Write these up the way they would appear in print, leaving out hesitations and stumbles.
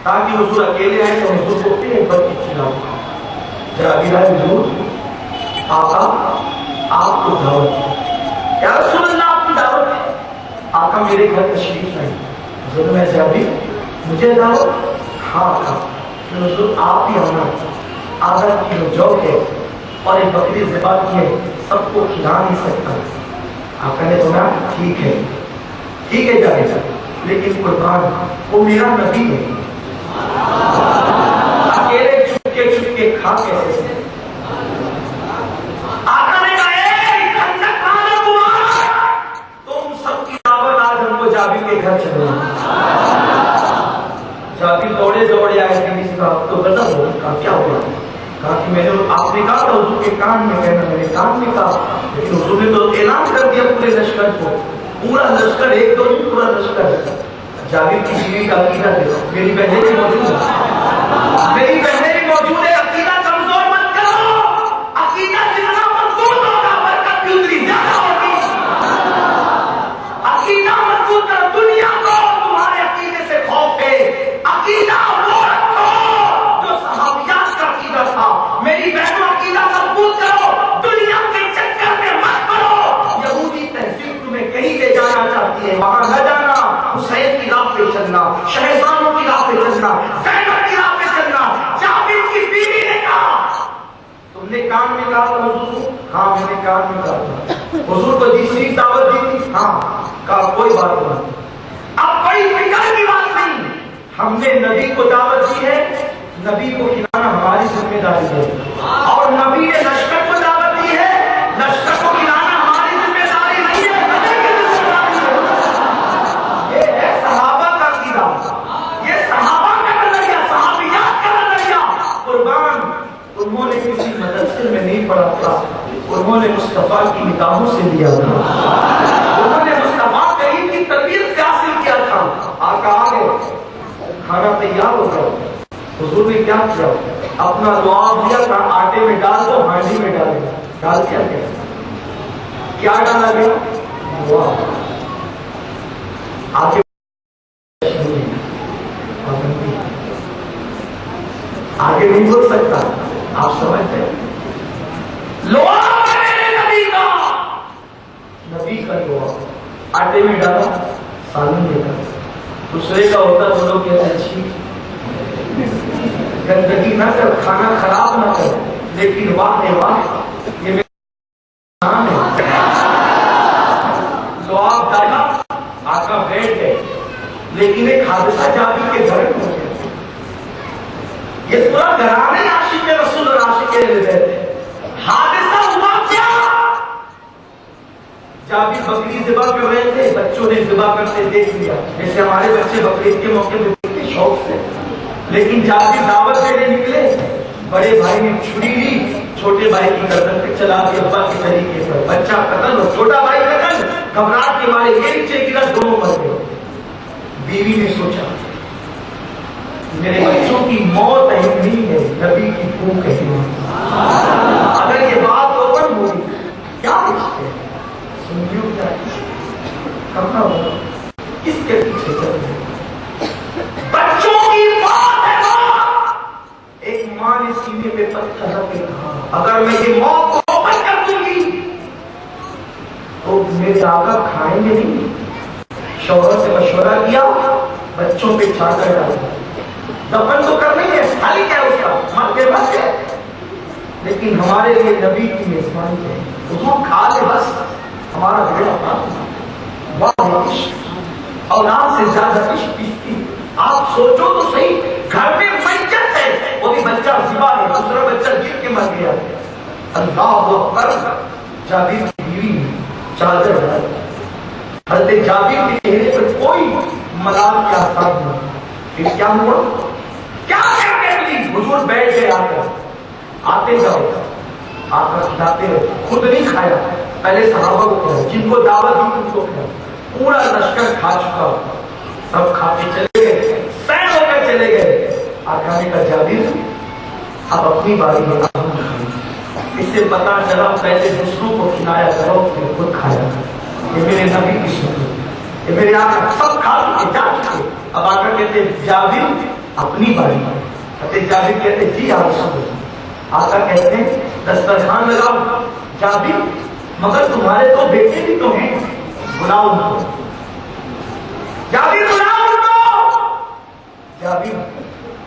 تاکہ حضور اکیلے آئے تو حضور کو ایک بچی کھلاؤ. جابر آئے حضور آقا آپ کو دعوت ہے. یا رسول اللہ آپ کی دعوت ہے. آقا میرے گھر تشریف لائیں. حضور میں جابر مجھے دعوت؟ ہاں آقا. حضور آپ ہی آنا آدھا کلو جو ہے اور ایک بکری ذبح کی ہے سب کو کھلا نہیں سکتا. آقا نے سنا ٹھیک ہے جائے جا, لیکن قربان وہ میرا نبی ہے. اکیلے چھپ کے کھا کیسے سے؟ آقا نے کہا تم سب کی دعوت آج ہم کو جابر کے گھر چلو. جابر دوڑے آئے کہ اس کا تو غضب ہو. کہا کیا ہوا؟ کہا کہ میں نے آپ نے کہا تھا حضور کے کان میں کہنا, میں نے کان میں کہا, لیکن حضور نے تو اعلان کر دیا پورے لشکر کو. پورا لشکر ایک دو نہیں پورا لشکر. جابر کی بیوی کا عقیدہ دیکھو. میری بہنیں بھی موجود ہیں, میری بہنیں بھی موجود ہیں. عقیدہ کمزور مت کرو. عقیدہ جتنا مضبوط ہوگا برکت بھی اتنی زیادہ ہوگی. عقیدہ مضبوط کرو. دنیا کو تمہارے عقیدے سے خوف ہے. عقیدہ وہ رکھو جو صحابیات کا عقیدہ تھا. میری بہنوں عقیدہ مضبوط کرو. دنیا کے چکر میں مت پڑو. یہودی تہذیب تمہیں کہیں لے جانا چاہتی ہے, وہاں نہ جانا. حسین کی راہ پہ چلنا, شہزادوں کی راہ پہ چلنا, زینب کی راہ پہ چلنا. جابر کی بیوی نے کہا تم نے کان میں کہا تھا حضور کو؟ ہاں میں نے کان میں کہا تھا. حضور کو تیسری دعوت دی تھی؟ ہاں. کہا کوئی بات نہیں, اب کوئی فکر کی بات نہیں. ہم نے نبی کو دعوت دی ہے, نبی کو کھلانا ہماری ذمہ داری ہے. اور نبی نے لشکر کو دعوت دی ہے, لشکر کو کھلانا ہماری ذمہ داری نہیں ہے, نبی کی ذمہ داری ہے. یہ ہے صحابہ کا عقیدہ, یہ صحابہ کا نظریہ, صحابیات کا نظریہ. قربان انہوں نے کسی مدرسے میں نہیں پڑھا تھا, انہوں نے مصطفیٰ کی نگاہوں سے لیا تھا. انہوں نے مصطفیٰ کریم کی تربیت سے حاصل کیا تھا. آقا آ گئے, کھانا تیار ہو گیا. حضور نے کیا کیا؟ اپنا دعا دیا تھا, آٹے میں ڈال دو, ہانڈی میں ڈالے. ڈال کیا کیا ڈالا گیا؟ دعا. آگے نہیں بول سکتا, آپ سمجھتے ہیں. نبی کا دعا آٹے میں ڈالا, سالن دیتا. دوسرے کا ہوتا تو لوگ کہتے ہیں اچھی گندگی نہ کر, کھانا خراب نہ کر, لیکن واہ یہ میرا نام ہے. لعاب ڈالا, آقا بیٹھ گئے, لیکن ایک حادثہ جابر کے گھر میں ہو گیا. یہ پورا گھرانے عاشق رسول اور عاشق رسول. حادثہ ہوا کیا؟ جابر بکری ذبح کر رہے تھے, بچوں نے ذبح کرتے دیکھ لیا, جیسے ہمارے بچے بقرعید کے موقع پہ شوق سے. لیکن جابر دعوت دینے نکلے, بڑے بھائی نے چھری لی, چھوٹے بھائی کی گردن پہ چلا دی ابا کے طریقے پر. بچہ قتل ہو, چھوٹا بھائی قتل. گھبراہٹ کے مارے یہ نیچے گرا, دونوں مر گئے. بیوی نے سوچا میرے بچوں کی موت اہم نہیں ہے, نبی کی بھوک اہم ہے. اگر یہ بات اوپن ہوئی کیا رشتے ہیں, سنجیو کیا کرنا ہوگا, کس کے پیچھے چل رہے ہیں. بچوں کی موت ہے موت. ایک ماں نے سینے پہ پتھر رکھ کے کہا اگر میں یہ موت کو اوپن کر دوں گی تو میرے آقا کھائیں گے نہیں. شوہر سے مشورہ کیا, بچوں پہ چادر ڈالا. دفن تو کرنی ہے, حل کیا اس کا, مر کے بس ہے, لیکن ہمارے لیے نبی کی میزبانی ہے. حضور کھا لے بس, ہمارا بیڑا پار. واہ اولاد سے زیادہ عشق کی. آپ سوچو تو صحیح, گھر میں میت ہے, وہ بھی بچہ ذبح ہے, دوسرا بچہ گر کے مر گیا. اللہ اکبر. جابر کی بیوی چادر ڈالی. حضرت جابر کے چہرے پر کوئی ملال کے آثار نہیں. پھر کیا ہوا, کیا کرتے ہیں؟ حضور بیٹھ گئے, آتے جاؤ, آقا کھلاتے رہے. خود نہیں کھایا, پہلے صحابہ کو کھایا, جن کو دعوت دی ان کو کھایا. پورا لشکر کھا چکا, سب کھاتے چلے گئے, سین ہو کر چلے گئے. آقا نے کہا جابر اب اپنی باری میں اس سے پتا چلا پہلے دوسروں کو کھلایا کرو پھر خود کھایا. یہ میرے نبی کی سنت, یہ میرے آقا سب کھا چکے, جا چکے. اب آ کر کہتے جابر اپنی باری، کہتے جابر کہتے جی یا رسول اللہ، آقا کہتے ہیں دسترخوان لگاؤ جابر، مگر تمہارے تو بیٹے بھی تو ہیں، بلاؤ ان کو، جابر بلاؤ ان کو۔ جابر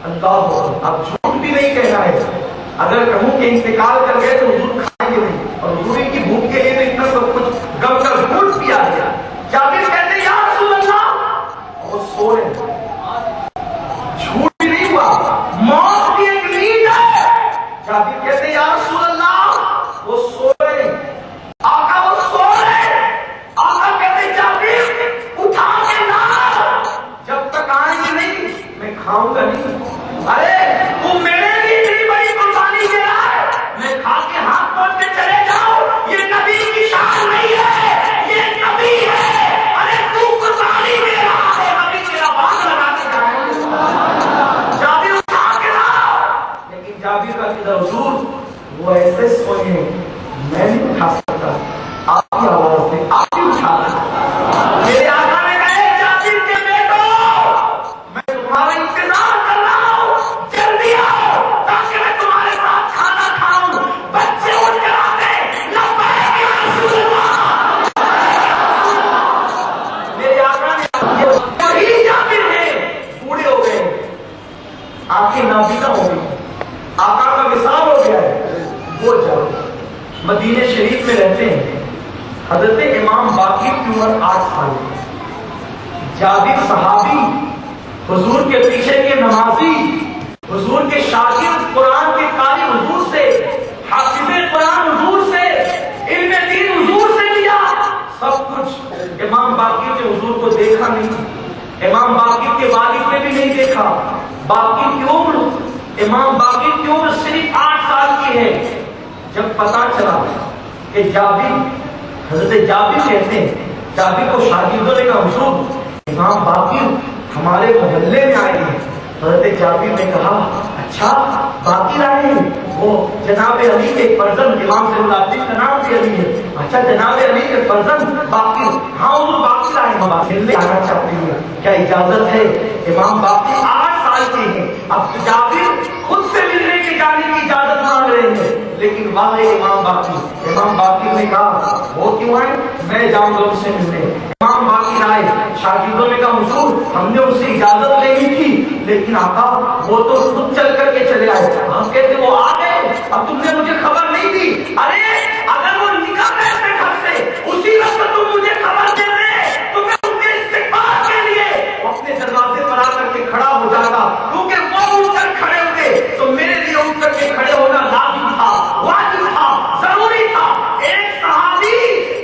اللہ اب جھوٹ بھی نہیں کہنا ہے، اگر کہوں کہ انتقال کر گئے تو حضور کھائیں گے نہیں، اور حضور کی بھوک کے لیے تو اتنا سب کچھ گم کر بھول پیا گیا۔ جابر کہتے یا رسول اللہ، وہ سو رہے، جھوٹ بھی نہیں ہوا، موت کی ایک نیند ہے۔ جابر کہتے یا رسول اللہ، وہ سو رہے، آقا وہ سو رہے، آقا کہتے جابر اٹھا کے لا، جب تک آئیں گے نہیں میں کھاؤں گا نہیں۔ ارے وہ میرے لیے اتنی بڑی قربانی دے رہا ہے، میں کھا کے ہاتھ پھوڑ کے چلے جاؤں، یہ نبی کی شان نہیں ہے، یہ نبی ہے۔ ارے تو قربانی دے رہا ہے، نبی تیرا باغ لگا کے جائے، جابر اٹھا کے لا۔ لیکن جابر کا کدھر حضور، وہ ایسے سوئے ہیں میں نہیں اٹھا سکتا، آپ کی آواز سے آپ ہی اٹھا رہا۔ میرے آقا نے کہا جابر کے بیٹو، میں تمہارا انتظار کر رہا ہوں، جلدی آؤ تاکہ میں تمہارے ساتھ کھانا کھاؤں۔ بچے اٹھ کر آتے، لبیک یا رسول اللہ۔ میرے آقا نے وہی جابر ہیں، بوڑھے ہو گئے، آنکھیں نابینا ہو گئی، آقا کا وصال ہو گیا ہے، وہ جاؤ مدینہ شریف میں رہتے ہیں۔ حضرت امام باقر کی عمر 8 سال ہے، جابر صحابی، حضور کے پیچھے کے نمازی، حضور کے شاگرد، قرآن کے قاری حضور سے، حافظ قرآن حضور سے، علم دین حضور سے لیا سب کچھ۔ امام باقر نے حضور کو دیکھا نہیں، امام باقر کے والد نے بھی نہیں دیکھا۔ باقر کی عمر، امام باقر کی عمر صرف 8 سال کی ہے۔ جب پتا چلا کہ جابر، حضرت جابر کہتے ہیں، جابر کو شاگردوں نے کہا حضور امام باقر ہمارے محلے میں آئے ہیں۔ حضرت جابر نے کہا اچھا باقر آئے ہیں، وہ جناب علی کے فرزند، امام صلی اللہ علیہ وسلم کا نام بھی علی ہے، اچھا جناب علی کے فرزند باقر، ہاں وہ باقر آئے ہیں، ملنے آنا چاہتے ہیں، کیا اجازت ہے؟ امام باقر 8 سال کے ہیں، اب جابر خود سے ملنے کے جانے کی اجازت مانگ رہے ہیں، لیکن وہاں امام باقر نے کہا وہ کیوں آئے، میں جاؤں گا اس سے ملنے۔ امام باقر آئے، شاگردوں نے کہا حضور ہم نے اس سے اجازت لینی تھی، لیکن آقا وہ تو خود چل کر کے چلے آئے۔ ہم کہتے وہ آ گئے، اب تم نے مجھے خبر نہیں دی۔ ارے اگر وہ نکل گئے اپنے گھر سے اسی وقت تم مجھے خبر دے دے تو میں ان کے استقبال کے لیے اپنے دروازے پر آ کر کے کھڑا ہو جاتا، کیونکہ وہ اٹھ کر کھڑے ہوتے تو میرے لیے اٹھ کر کے کھڑے ہونا لازم تھا، واجب تھا، ضروری تھا۔ ایک صحابی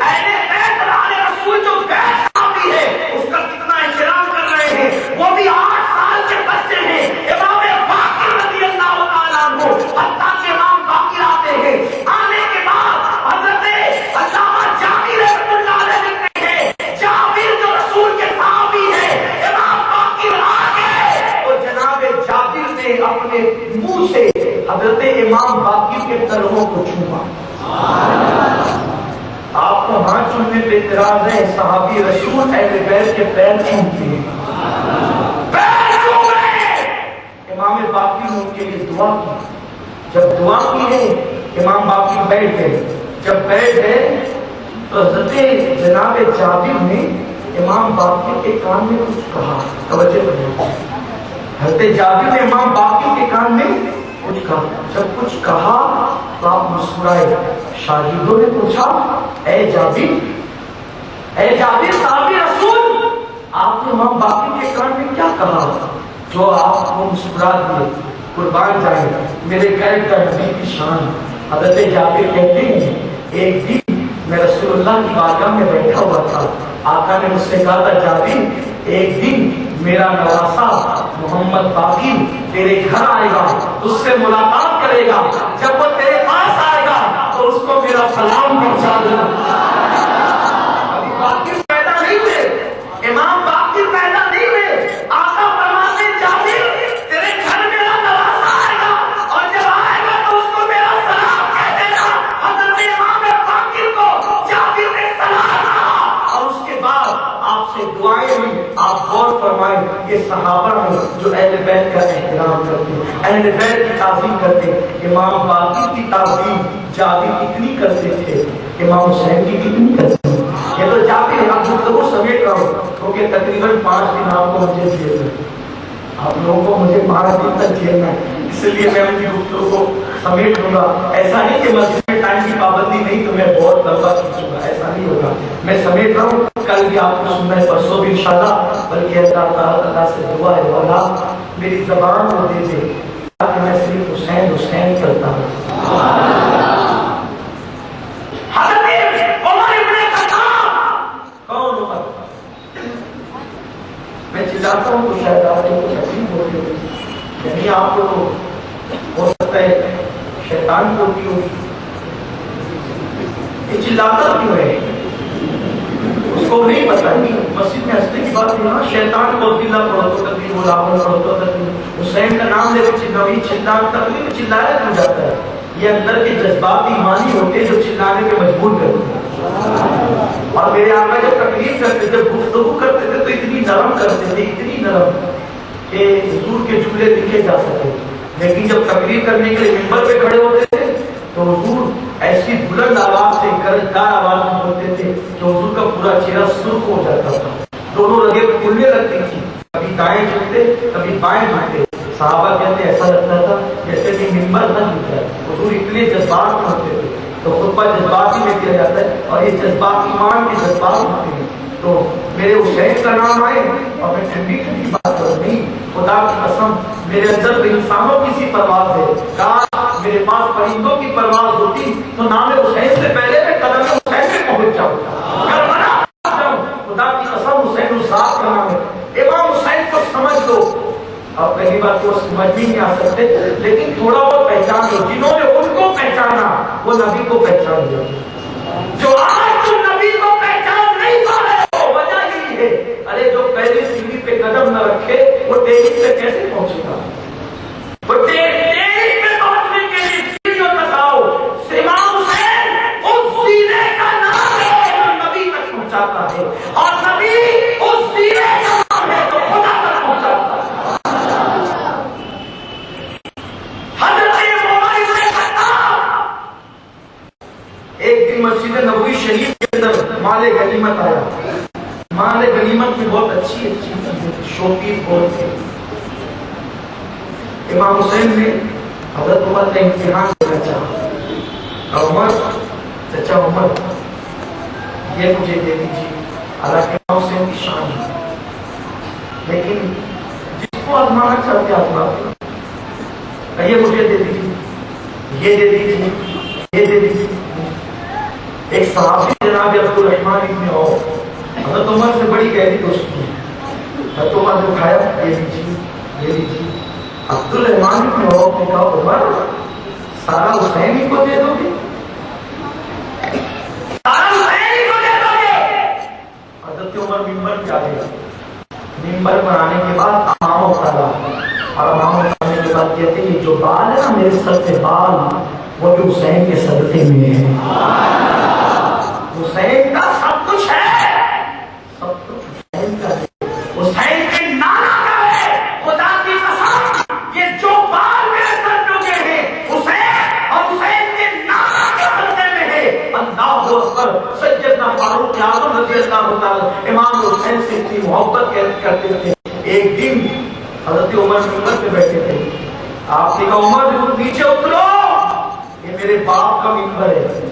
اہل بیت آل رسول جو بیت صحابی ہے اس کا کتنا احترام کر رہے ہیں، وہ بھی 8 سال کے بچے ہیں، امام باقر رضی اللہ تعالیٰ عنہ، حتیٰ کہ امام باقر آتے ہیں، آنے کے بعد حضرت علامہ جابر رحمۃ اللہ علیہ لکھتے ہیں جابر جو رسول کے صحابی ہے، امام باقر آ گئے تو جناب جابر نے اپنے منہ سے حضرت امام باقر کے تلووں کو چھوا۔ آپ کو ہاتھ چھونے پہ اعتراض ہے، صحابی رسول اہل بیت کے پیر چھوتے ہیں، پیر چھو گئے۔ امام باقر نے ان کے لیے دعا کی، جب دعا کی ہے امام باقر بیٹھ گئے، جب بیٹھ گئے تو حضرت جناب جابر نے امام باقر کے کان میں کچھ کہا، توجہ کریں، حضرت جابر نے امام باقر کے کان میں کچھ کہا، جب کچھ کہا تو آپ مسکرائے۔ شاگردوں نے پوچھا اے جابر صحابی رسول، آپ نے امام باقر کے کان میں کیا کہا جو آپ کو مسکرا دیے؟ قربان جائے میرے غیر کا نبی کی شان۔ حضرت جابر کہتے ہیں ایک دن میں رسول اللہ کی بارگاہ میں بیٹھا ہوا تھا، آقا نے مجھ سے کہا تھا جابر ایک دن میرا نواسا محمد باقر تیرے گھر آئے گا، اس سے ملاقات کرے گا، جب وہ تیرے پاس آئے گا تو اس کو میرا سلام پہنچا دینا۔ ابھی باقر پیدا نہیں ہوئے، امام باقر پیدا نہیں ہوئے، آقا فرماتے جابر تیرے گھر میرا نواسا آئے گا اور جب آئے گا تو اس کو میرا سلام کہہ دینا۔ حضرت امام باقر کو جابر نے سلام کہا اور اس کے بعد آپ سے دعائیں ہوئی۔ آپ غور فرمائیں، یہ جو اہل بیت کا احترام کرتے، اہل بیت کی تعظیم کرتے. امام باقر کی تعظیم جابر کتنی کرتے تھے، امام حسین کی کتنی کرتے تھے. یہ تو جابر آپ گفتگو سمیٹ رہا ہوں کیونکہ تقریباً 5 دن آپ کو مجھے جیلنا ہے، آپ لوگوں کو مجھے 12 دن تک جیلنا ہے، اس لیے میں ان کی گفتگو کو سمیٹ لوں گا. ایسا نہیں کہ مسجد میں ٹائم کی پابندی نہیں تو میں بہت لمبا کھینچوں گا، ایسا نہیں ہوگا. میں سمیٹ رہا ہوں، کل بھی آپ کو سننا ہے، پرسوں بھی انشاءاللہ. بلکہ اللہ سے دعا ہے اللہ میری زبان کو دے دے تاکہ میں صرف حسین حسین کرتا ہوں. میں چلاتا ہوں تو شاید آپ کو تکلیف ہوتی ہوگی، یعنی آپ کو ہو سکتا ہے شیطان کو ہوتی ہوگی. یہ چلاتا کیوں ہے اس کو نہیں پتا. مسجد میں ہنسنے کی بات نہیں، شیطان کو دلہ پڑھو تو تکلیف ہو، لاپن پڑھو تو تکلیف. حسین کا نام لے کے تکلیف چلایا کیوں جاتا ہے؟ یہ اندر کے جذبات ایمانی ہوتے ہیں جو چلانے پہ مجبور کرتے ہیں. اور میرے آقا جب تقریر کرتے تھے، گفتگو کرتے تھے تو اتنی نرم کرتے تھے، اتنی نرم کہ حضور کے جملے لکھے جا سکے. لیکن جب تقریر کرنے کے لیے ممبر پہ کھڑے ہوتے تھے تو حضور ایسی بلند آواز سے گرجدار آواز میں بولتے تھے کہ حضور کا پورا چہرہ سرخ ہو جاتا تھا، دونوں رگیں کھلنے لگتی تھی، کبھی دائیں جھکتے کبھی بائیں جھکتے. صحابہ کہتے ایسا لگتا تھا جیسے کہ ممبر نہ جھک جائے. حضور اتنے جذبات میں ہوتے تھے تو خطبہ جذباتی میں کیا جاتا ہے، اور یہ جذبات ایمان کے جذبات ہوتے ہیں. تو میرے حسین کا نام آئے اور میں ٹھنڈی ٹھنڈی بات کروں نہیں، خدا کی قسم میرے اندر انسانوں کی سی پرواز ہے. کاش میرے پاس پرندوں کی پرواز ہوتی تو نام حسین سے پہلے میں قدم حسین میں پہنچ جاؤں. خدا کی قسم حسین الذات کا نام ہے. امام حسین کو سمجھ لو. اب پہلی بات تو سمجھ بھی نہیں آ سکتے، لیکن تھوڑا بہت پہچان لو. جنہوں نے ان کو پہچانا وہ نبی کو پہچان لو. جو آج تم نبی کو پہچان نہیں پا رہے ہو وجہ یہی ہے، ارے جو پہلی سیڑھی پہ قدم نہ رکھے وہ ٹیڑھی پہ کیسے پہنچے گا؟ وہ ٹیڑھی پہ پہنچنے کے لیے سیڑھیوں تک آؤ. امام حسین اس سیڑھے کا نام ہے جو نبی تک پہنچاتا ہے، اور نبی اس سیڑھے کا نام ہے جو خدا تک پہنچاتا ہے. ایک دن مسجد نبوی شریف کے اندر مال غنیمت آیا. مال غنیمت میں بہت اچھی اچھی چیزیں، شوقین بہت تھے. امام حسین نے حضرت عمر کا امتحان کرنا چاہا. عمر چچا عمر یہ مجھے دے دیجیے. حالانکہ امام حسین کی شان ہے، لیکن جس کو آزمانا چاہتے آزما، یہ مجھے دے دیجیے، یہ دے دیجیے، یہ دے دیجیے. ایک صحابی جناب عبدالرحمن ابن عوف حضرت عمر سے بڑی گہری دوستی ہے. حضرت عمر نے اٹھایا، یہ لیجیے، یہ لیجیے. عبدالرحمن ابن عوف نے کہا عمر سارا حسین ہی کو دے دو گے؟ سارا حسین ہی کو دے دو گے؟ حضرت عمر ممبر پہ آ گیا. ممبر پر آنے کے بعد امام اٹھایا، اور امام اٹھانے کے بعد کہتے ہیں جو بال ہے نا میرے سر کے بال وہ بھی حسین کے صدقے میں ہے. حسین کا سب کچھ ہے، سب کچھ حسین کا ہے، حسین کے نانا کا ہے. خدا کی قسم یہ جو بال میرے سر پہ اگے ہیں حسین اور حسین کے نانا کے صدقے میں ہے. اللہ اکبر. سیدنا فاروق اعظم رضی اللہ تعالی امام حسین سے اتنی محبت کرتے تھے. ایک دن حضرت عمر ممبر پہ بیٹھے تھے. آپ نے کہا عمر نیچے اترو، یہ میرے باپ کا ممبر ہے،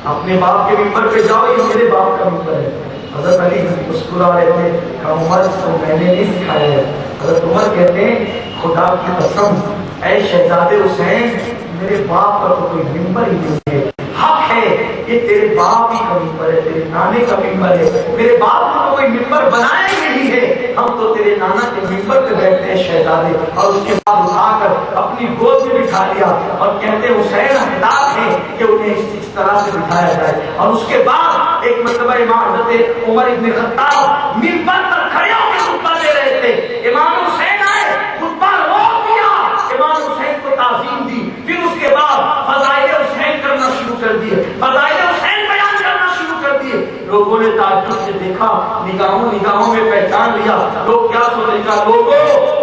اپنے باپ کے ممبر پہ جاؤ، یہ میرے باپ کا ممبر ہے. حضرت علی مسکرا رہے تھے، کہا عمر کو میں نے نہیں سکھایا ہے. حضرت عمر کہتے ہیں خدا کی قسم اے شہزادے حسین میرے باپ کا تو کوئی ممبر ہی نہیں ہے. حق ہے یہ تیرے باپ ہی کا ممبر ہے، تیرے نانے کا ممبر ہے. میرے باپ کو تو کوئی ممبر بنایا ہی نہیں ہے، ہم تو تیرے نانا کے ممبر پہ بیٹھتے ہیں شہزادے. اور اس کے بعد اٹھا کر اپنی گود میں بٹھا لیا اور کہتے حسین ہدایت ہے کہ انہیں اس طرح سے بٹھایا جائے. اور اس کے بعد ایک مرتبہ امام حضرت عمر ابن خطاب ممبر پر کھڑے ہو کے خطبہ دے رہے تھے. امام حسین آئے، خطبہ روک دیا، امام حسین کو تعظیم دی. پھر اس کے بعد فضائل حسین کرنا شروع کر دیے، فضائل حسین بیان کرنا شروع کر دیے. لوگوں نے تعجب سے دیکھا، نگاہوں میں پہچان لیا. لوگ کیا سوچے گا، لوگوں